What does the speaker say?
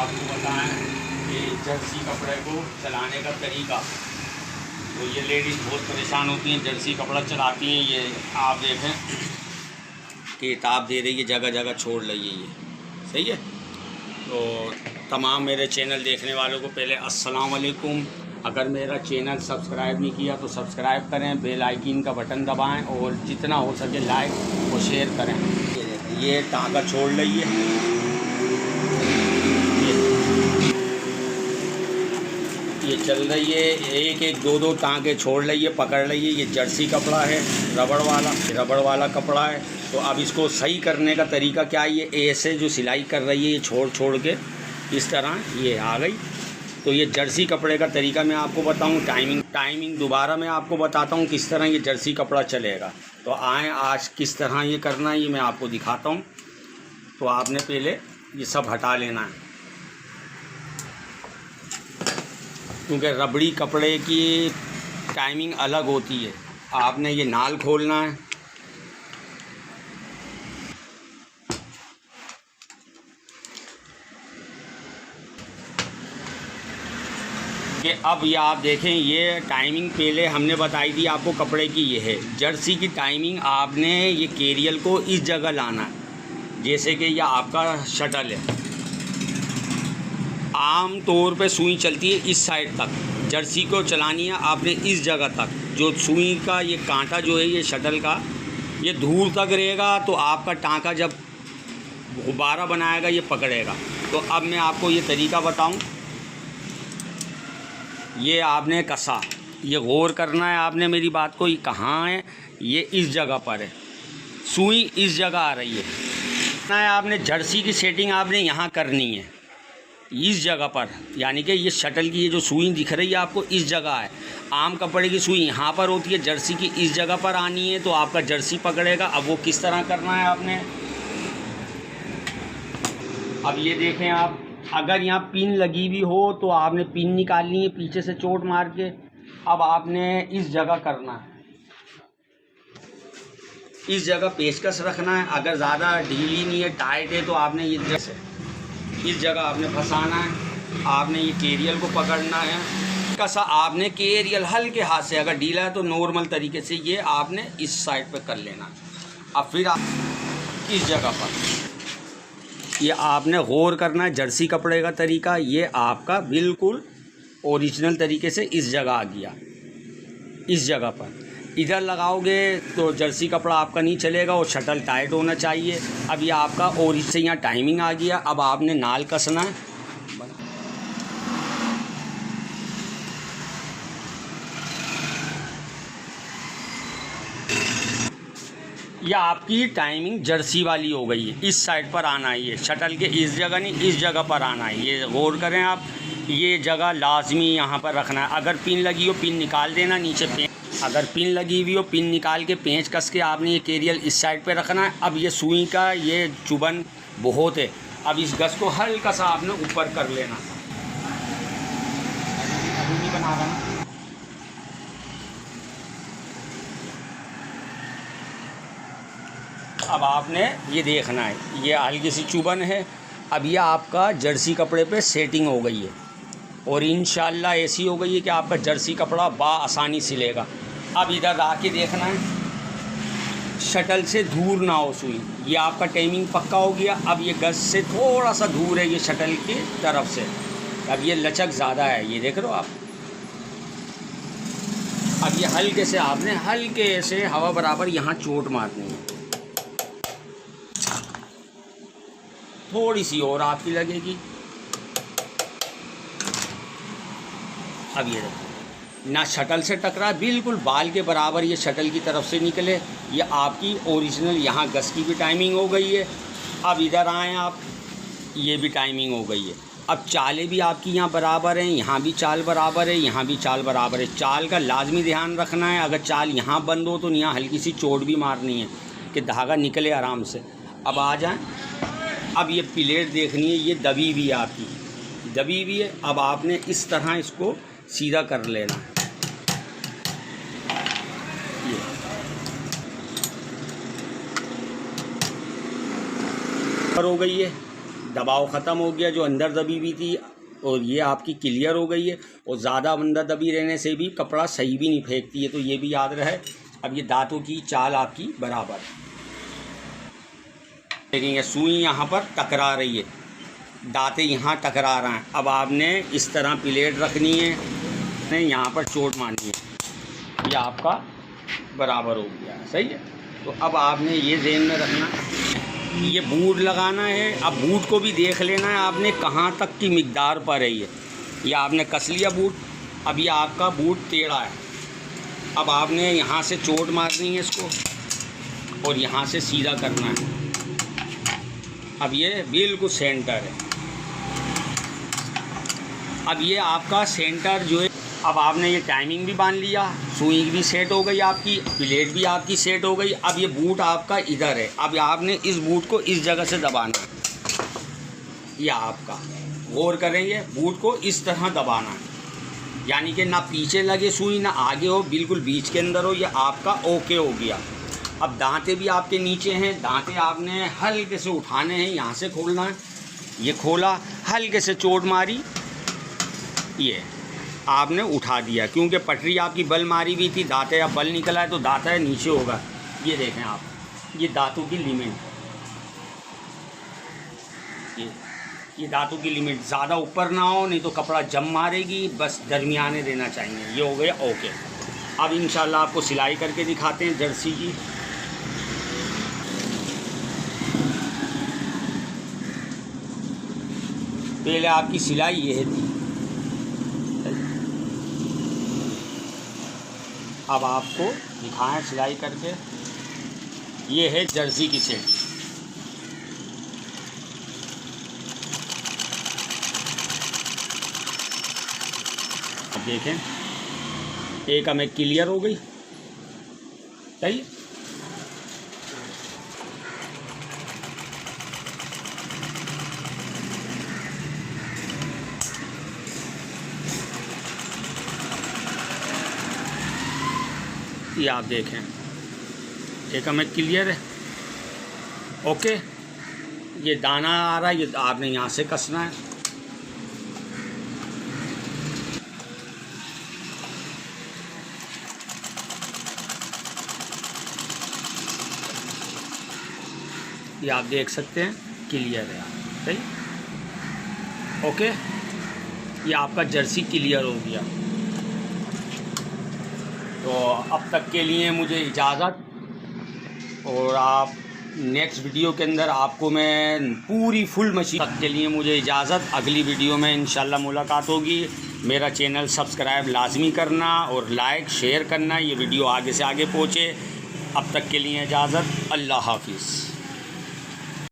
आपको बताएं कि जर्सी कपड़े को चलाने का तरीका। तो ये लेडीज़ बहुत परेशान होती हैं, जर्सी कपड़ा चलाती हैं। ये आप देखें कि ताप दे रही है, जगह जगह छोड़ रही है, ये सही है। तो तमाम मेरे चैनल देखने वालों को पहले अस्सलाम वालेकुम। अगर मेरा चैनल सब्सक्राइब नहीं किया तो सब्सक्राइब करें, बेल आइकन का बटन दबाएं और जितना हो सके लाइक और शेयर करें। ये टाँका छोड़ रही है, ये चल रही है, एक एक दो दो टाँके छोड़ रही है, पकड़ रही है। ये जर्सी कपड़ा है, रबड़ वाला कपड़ा है। तो अब इसको सही करने का तरीका क्या है, ये ऐसे जो सिलाई कर रही है ये छोड़ छोड़ के इस तरह ये आ गई। तो ये जर्सी कपड़े का तरीका मैं आपको बताऊं, टाइमिंग दोबारा मैं आपको बताता हूं किस तरह ये जर्सी कपड़ा चलेगा। तो आए आज किस तरह ये करना है ये मैं आपको दिखाता हूं। तो आपने पहले ये सब हटा लेना है, क्योंकि रबड़ी कपड़े की टाइमिंग अलग होती है। आपने ये नाल खोलना है, कि अब ये आप देखें, ये टाइमिंग पहले हमने बताई थी आपको कपड़े की। ये है जर्सी की टाइमिंग। आपने ये केरियल को इस जगह लाना है, जैसे कि यह आपका शटल है। आम तौर पे सुई चलती है इस साइड तक, जर्सी को चलानी है आपने इस जगह तक। जो सुई का ये कांटा जो है ये शटल का, ये दूर तक रहेगा। तो आपका टाँका जब गुब्बारा बनाएगा ये पकड़ेगा। तो अब मैं आपको ये तरीका बताऊं। ये आपने कसा, ये गौर करना है आपने मेरी बात को, ये कहाँ है, ये इस जगह पर है, सुई इस जगह आ रही है ना। आपने जर्सी की सेटिंग आपने यहाँ करनी है इस जगह पर, यानी कि ये शटल की ये जो सुई दिख रही है आपको इस जगह है। आम कपड़े की सुई यहाँ पर होती है, जर्सी की इस जगह पर आनी है। तो आपका जर्सी पकड़ेगा। अब वो किस तरह करना है आपने, अब ये देखें आप, अगर यहाँ पिन लगी हुई हो तो आपने पिन निकालनी है पीछे से चोट मार के। अब आपने इस जगह करना है, इस जगह पेचकस रखना है। अगर ज़्यादा ढीली नहीं है, टाइट है, तो आपने ये जैसे इस जगह आपने फंसाना है। आपने ये केरियल को पकड़ना है, कसा आपने केरियल हल्के हाथ से, अगर ढीला है तो नॉर्मल तरीके से ये आपने इस साइड पे कर लेना। अब फिर आप इस जगह पर ये आपने गौर करना है। जर्सी कपड़े का तरीका ये आपका बिल्कुल ओरिजिनल तरीके से इस जगह आ गया, इस जगह पर। इधर लगाओगे तो जर्सी कपड़ा आपका नहीं चलेगा और शटल टाइट होना चाहिए। अब ये आपका ओरिजिनल से यहाँ टाइमिंग आ गया। अब आपने नाल कसना है। यह आपकी टाइमिंग जर्सी वाली हो गई है। इस साइड पर आना है, ये शटल के इस जगह नहीं, इस जगह पर आना है। ये गौर करें आप, ये जगह लाजमी यहाँ पर रखना है। अगर पिन लगी हो पिन निकाल देना नीचे। अगर पिन लगी हुई हो पिन निकाल के पेंच कस के आपने ये केरियल इस साइड पर रखना है। अब ये सुई का ये चुभन बहुत है, अब इस गस को हल्का सा आपने ऊपर कर लेना। अभी नहीं बना रहा। अब आपने ये देखना है, ये हल्की सी चुभन है। अब ये आपका जर्सी कपड़े पे सेटिंग हो गई है और इंशाल्लाह ऐसी हो गई है कि आपका जर्सी कपड़ा आसानी सिलेगा। अब इधर आके देखना है, शटल से दूर ना हो सुई। ये आपका टाइमिंग पक्का हो गया। अब ये गज से थोड़ा सा दूर है ये शटल की तरफ से। अब ये लचक ज़्यादा है, ये देख रहे हो आप। अब ये हल्के से आपने हल्के से हवा बराबर यहाँ चोट मारनी है। थोड़ी सी और आपकी लगेगी। अब ये देखो ना, शटल से टकरा, बिल्कुल बाल के बराबर ये शटल की तरफ से निकले। ये आपकी ओरिजिनल यहाँ गस की भी टाइमिंग हो गई है। अब इधर आएँ आप, ये भी टाइमिंग हो गई है। अब चालें भी आपकी यहाँ बराबर हैं, यहाँ भी चाल बराबर है, यहाँ भी चाल बराबर है। चाल का लाजमी ध्यान रखना है। अगर चाल यहाँ बंद हो तो यहाँ हल्की सी चोट भी मारनी है कि धागा निकले आराम से। अब आ जाएँ, अब ये प्लेट देखनी है, ये दबी हुई है आपकी, दबी हुई है। अब आपने इस तरह इसको सीधा कर लेना है। ये हो गई है, दबाव ख़त्म हो गया जो अंदर दबी हुई थी, और ये आपकी क्लियर हो गई है। और ज़्यादा अंदर दबी रहने से भी कपड़ा सही भी नहीं फेंकती है, तो ये भी याद रहे। अब ये दांतों की चाल आपकी बराबर है। देखेंगे सुई यहाँ पर टकरा रही है, दांतें यहाँ टकरा रहे हैं। अब आपने इस तरह प्लेट रखनी है, नहीं यहाँ पर चोट मारनी है, ये आपका बराबर हो गया, सही है। तो अब आपने ये ज़हन में रखना, ये बूट लगाना है। अब बूट को भी देख लेना है आपने कहाँ तक की मिकदार पर है। ये आपने कस लिया बूट, अब ये आपका बूट टेढ़ा है। अब आपने यहाँ से चोट मारनी है इसको, और यहाँ से सीधा करना है। अब ये बिल्कुल सेंटर है। अब ये आपका सेंटर जो है, अब आपने ये टाइमिंग भी बांध लिया, सुई भी सेट हो गई आपकी, प्लेट भी आपकी सेट हो गई। अब ये बूट आपका इधर है, अब आपने इस बूट को इस जगह से दबाना है। यह आपका गौर करेंगे, बूट को इस तरह दबाना है, यानी कि ना पीछे लगे सुई ना आगे हो, बिल्कुल बीच के अंदर हो। ये आपका ओके हो गया। अब दांते भी आपके नीचे हैं, दांते आपने हल्के से उठाने हैं, यहाँ से खोलना है। ये खोला, हल्के से चोट मारी, ये आपने उठा दिया, क्योंकि पटरी आपकी बल मारी हुई थी, दांते अब बल निकला है तो दांता है नीचे होगा। ये देखें आप, ये दांतों की लिमिट, ये दांतों की लिमिट ज़्यादा ऊपर ना हो, नहीं तो कपड़ा जम मारेगी, बस दरमियाने देना चाहिए। ये हो गया ओके। अब इंशाल्लाह आपको सिलाई करके दिखाते हैं जर्सी की। पहले आपकी सिलाई ये थी, अब आपको दिखाएं सिलाई करके। ये है जर्सी की सेट। अब देखें, एक हमें क्लियर हो गई, सही। ये आप देखें, एक हमें क्लियर है, ओके। ये दाना आ रहा है, ये आपने यहाँ से कसना है। ये आप देख सकते हैं क्लियर है, सही, ओके। ये आपका जर्सी क्लियर हो गया। तो अब तक के लिए मुझे इजाज़त, और आप नेक्स्ट वीडियो के अंदर आपको मैं पूरी फुल मशीन तक के लिए मुझे इजाज़त। अगली वीडियो में इंशाल्लाह मुलाकात होगी। मेरा चैनल सब्सक्राइब लाजमी करना और लाइक शेयर करना, ये वीडियो आगे से आगे पहुँचे। अब तक के लिए इजाज़त, अल्लाह हाफिज़।